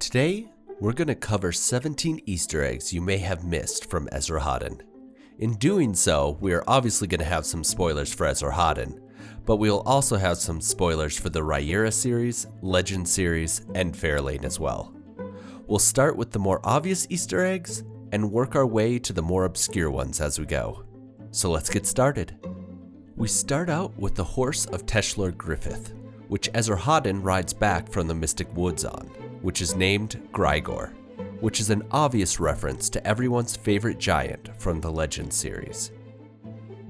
Today, we're going to cover 17 Easter eggs you may have missed from Esrahaddon. In doing so, we are obviously going to have some spoilers for Esrahaddon, but we'll also have some spoilers for the Riyria series, Legend series, and Fairlane as well. We'll start with the more obvious Easter eggs and work our way to the more obscure ones as we go. So let's get started. We start out with the horse of Teshlor Griffith, which Esrahaddon rides back from the Mystic Woods on, which is named Grigor, which is an obvious reference to everyone's favorite giant from the Legend series.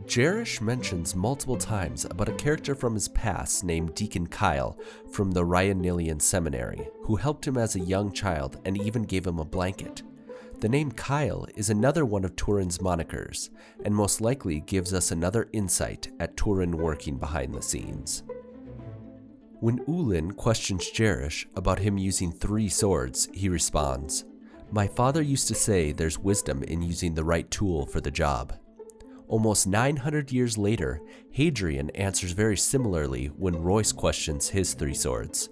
Jerish mentions multiple times about a character from his past named Deacon Kyle from the Riyria Seminary, who helped him as a young child and even gave him a blanket. The name Kyle is another one of Turin's monikers, and most likely gives us another insight at Turin working behind the scenes. When Ulin questions Jerish about him using 3 swords, he responds, "My father used to say there's wisdom in using the right tool for the job." Almost 900 years later, Hadrian answers very similarly when Royce questions his 3 swords.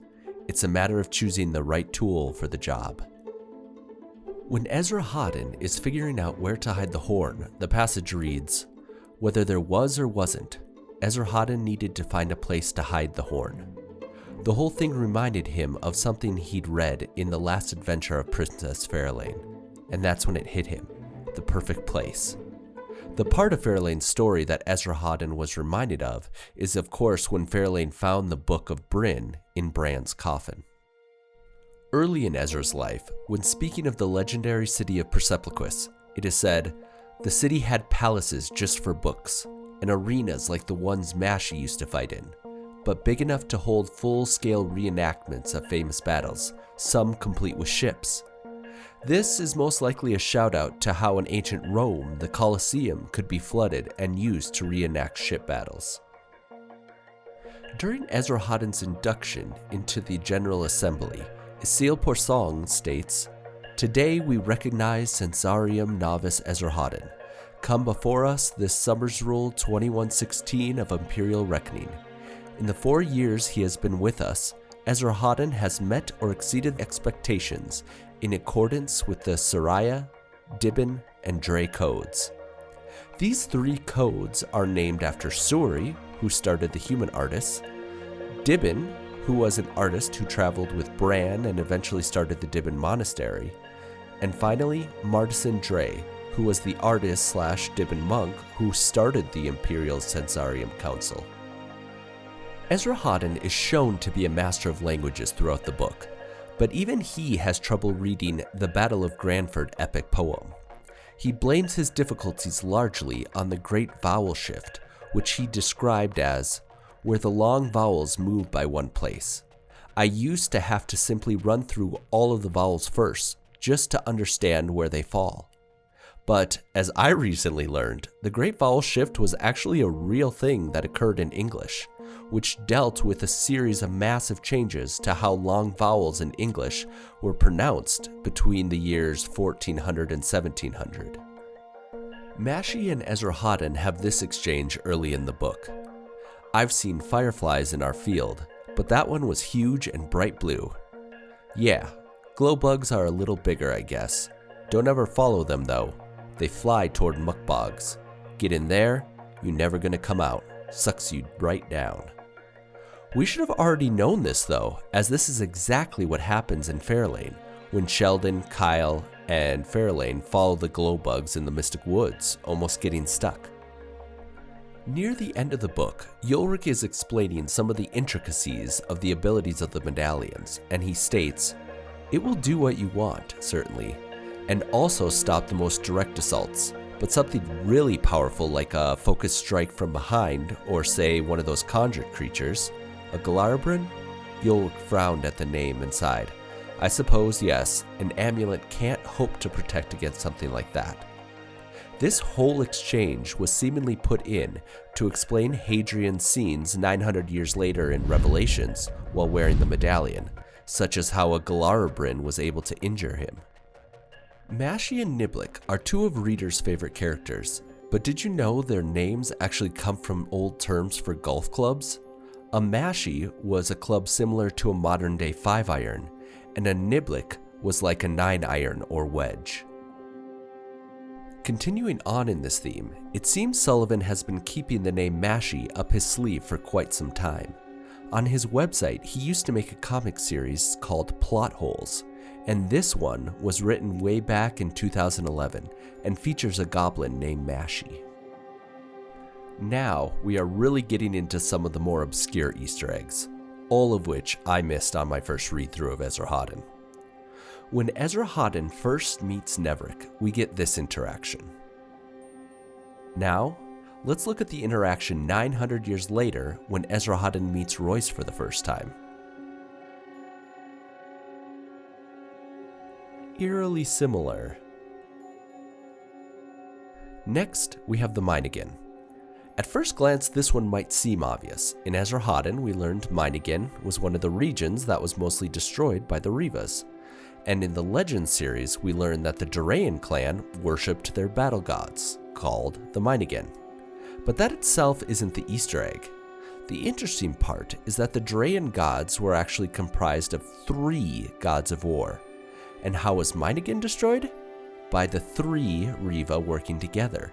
It's a matter of choosing the right tool for the job. When Esrahaddon is figuring out where to hide the horn, the passage reads, "Whether there was or wasn't, Esrahaddon needed to find a place to hide the horn." The whole thing reminded him of something he'd read in the last adventure of Princess Fairlane, and that's when it hit him, the perfect place. The part of Fairlane's story that Esrahaddon was reminded of course when Fairlane found the Book of Bryn in Bran's coffin. Early in Ezra's life, when speaking of the legendary city of Persepolis, it is said, "The city had palaces just for books, and arenas like the ones Mashi used to fight in, but big enough to hold full-scale reenactments of famous battles, some complete with ships." This is most likely a shout-out to how in ancient Rome the Colosseum could be flooded and used to reenact ship battles. During Esrahaddon's induction into the General Assembly, Isil Porsong states, "Today we recognize Censarium Novice Esrahaddon, come before us this summer's rule 2116 of Imperial Reckoning. In the 4 years he has been with us, Esrahaddon has met or exceeded expectations in accordance with the Saraya, Dibin, and Dre codes." These 3 codes are named after Suri, who started the human artists, Dibin, who was an artist who traveled with Bran and eventually started the Dibin Monastery, and finally Martisan Dre, who was the artist/Dibin monk who started the Imperial Censarium Council. Esrahaddon is shown to be a master of languages throughout the book, but even he has trouble reading the Battle of Granford epic poem. He blames his difficulties largely on the great vowel shift, which he described as, "where the long vowels move by one place. I used to have to simply run through all of the vowels first, just to understand where they fall." But, as I recently learned, the Great Vowel Shift was actually a real thing that occurred in English, which dealt with a series of massive changes to how long vowels in English were pronounced between the years 1400 and 1700. Mashi and Esrahaddon have this exchange early in the book. "I've seen fireflies in our field, but that one was huge and bright blue." Yeah, glow bugs are a little bigger, I guess. Don't ever follow them though. They fly toward muckbogs. Get in there, you never gonna come out. Sucks you right down. We should have already known this though, as this is exactly what happens in Fairlane, when Sheldon, Kyle, and Fairlane follow the glow bugs in the Mystic Woods, almost getting stuck. Near the end of the book, Ulrich is explaining some of the intricacies of the abilities of the medallions, and he states, "It will do what you want, certainly, and also stop the most direct assaults, but something really powerful like a focused strike from behind, or say one of those conjured creatures, a Galarabrin?" Ulrich frowned at the name and sighed. "I suppose, yes, an amulet can't hope to protect against something like that." This whole exchange was seemingly put in to explain Hadrian's scenes 900 years later in Revelations while wearing the medallion, such as how a Galarabrin was able to injure him. Mashi and Niblik are 2 of readers' favorite characters, but did you know their names actually come from old terms for golf clubs? A Mashi was a club similar to a modern-day 5-iron, and a Niblik was like a 9-iron or wedge. Continuing on in this theme, it seems Sullivan has been keeping the name Mashy up his sleeve for quite some time. On his website, he used to make a comic series called Plot Holes, and this one was written way back in 2011 and features a goblin named Mashy. Now, we are really getting into some of the more obscure Easter eggs, all of which I missed on my first read-through of Esrahaddon. When Esrahaddon first meets Nevrik, we get this interaction. Now, let's look at the interaction 900 years later when Esrahaddon meets Royce for the first time. Eerily similar. Next, we have the Meiningen. At first glance, this one might seem obvious. In Esrahaddon, we learned Meiningen was one of the regions that was mostly destroyed by the Rivas. And in the Legends series, we learn that the Durayan clan worshipped their battle gods, called the Meiningen. But that itself isn't the Easter egg. The interesting part is that the Durayan gods were actually comprised of 3 gods of war. And how was Meiningen destroyed? By the 3 Riva working together.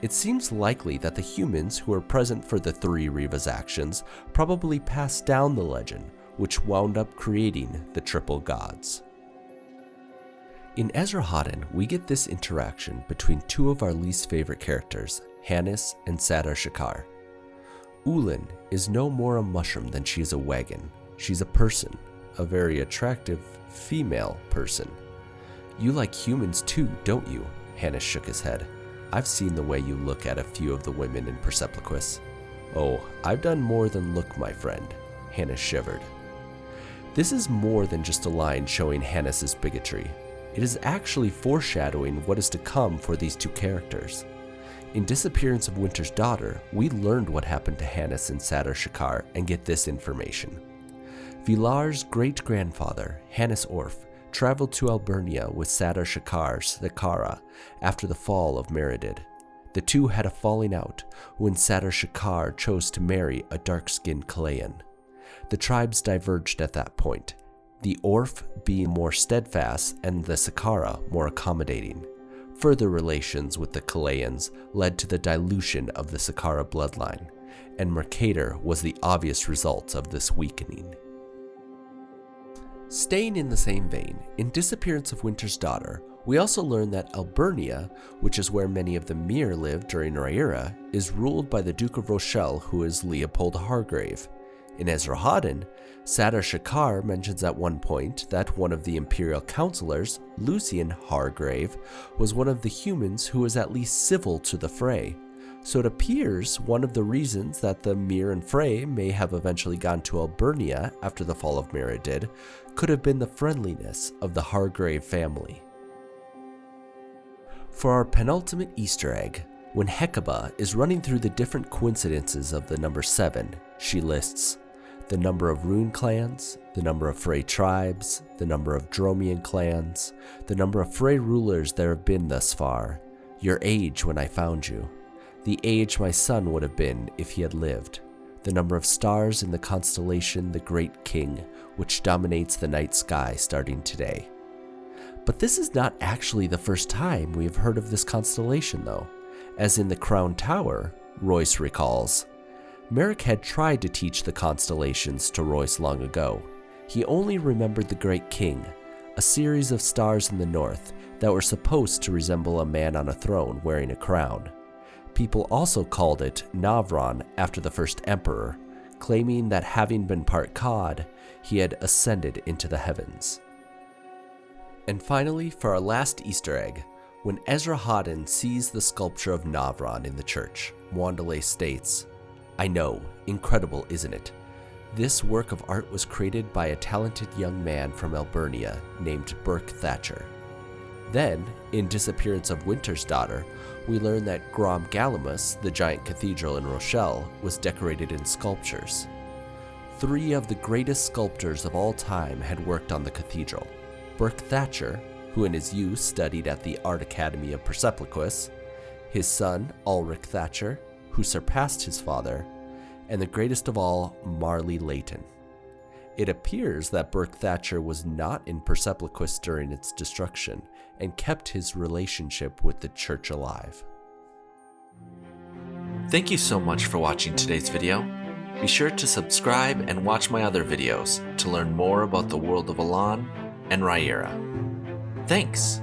It seems likely that the humans who were present for the 3 Rivas' actions probably passed down the legend, which wound up creating the triple gods. In Esrahaddon, we get this interaction between 2 of our least favorite characters, Hannes and Sadar Shakar. Ulin is no more a mushroom than she is a wagon. She's a person, a very attractive female person. You like humans too, don't you? Hannes shook his head. I've seen the way you look at a few of the women in Persepliquis. Oh, I've done more than look, my friend. Hannes shivered. This is more than just a line showing Hannes' bigotry. It is actually foreshadowing what is to come for these 2 characters. In Disappearance of Winter's Daughter, we learned what happened to Hannes and Sadar Shakar and get this information. Vilar's great-grandfather, Hannes Orf, traveled to Albernia with Sadar Shakar's Thakara after the fall of Meridid. The 2 had a falling out when Sadar Shakar chose to marry a dark-skinned Kalayan. The tribes diverged at that point, the Orf being more steadfast and the Sakara more accommodating. Further relations with the Kalayans led to the dilution of the Sakara bloodline, and Mercator was the obvious result of this weakening. Staying in the same vein, in Disappearance of Winter's Daughter, we also learn that Albernia, which is where many of the Mir lived during Riyria, is ruled by the Duke of Rochelle, who is Leopold Hargrave. In Esrahaddon, Sadar Shakar mentions at one point that one of the imperial counselors, Lucian Hargrave, was one of the humans who was at least civil to the Frey. So it appears one of the reasons that the Mir and Frey may have eventually gone to Albernia after the fall of Meridid could have been the friendliness of the Hargrave family. For our penultimate Easter egg, when Hecuba is running through the different coincidences of the number 7, she lists the number of Rune clans, the number of Frey tribes, the number of Dromian clans, the number of Frey rulers there have been thus far, your age when I found you, the age my son would have been if he had lived, the number of stars in the constellation the Great King, which dominates the night sky starting today. But this is not actually the first time we have heard of this constellation though, as in the Crown Tower, Royce recalls. Merrick had tried to teach the constellations to Royce long ago. He only remembered the Great King, a series of stars in the north that were supposed to resemble a man on a throne wearing a crown. People also called it Navron after the first emperor, claiming that having been part god, he had ascended into the heavens. And finally, for our last Easter egg, when Esrahaddon sees the sculpture of Navron in the church, Wandelay states, I know, incredible isn't it? This work of art was created by a talented young man from Albernia named Burke Thatcher. Then, in Disappearance of Winter's Daughter, we learn that Grom Galamus, the giant cathedral in Rochelle, was decorated in sculptures. 3 of the greatest sculptors of all time had worked on the cathedral. Burke Thatcher, who in his youth studied at the Art Academy of Persepliquis, his son, Ulrich Thatcher, who surpassed his father, and the greatest of all, Marley Leighton. It appears that Burke Thatcher was not in Persepolis during its destruction and kept his relationship with the church alive. Thank you so much for watching today's video. Be sure to subscribe and watch my other videos to learn more about the world of Elan and Riyria. Thanks!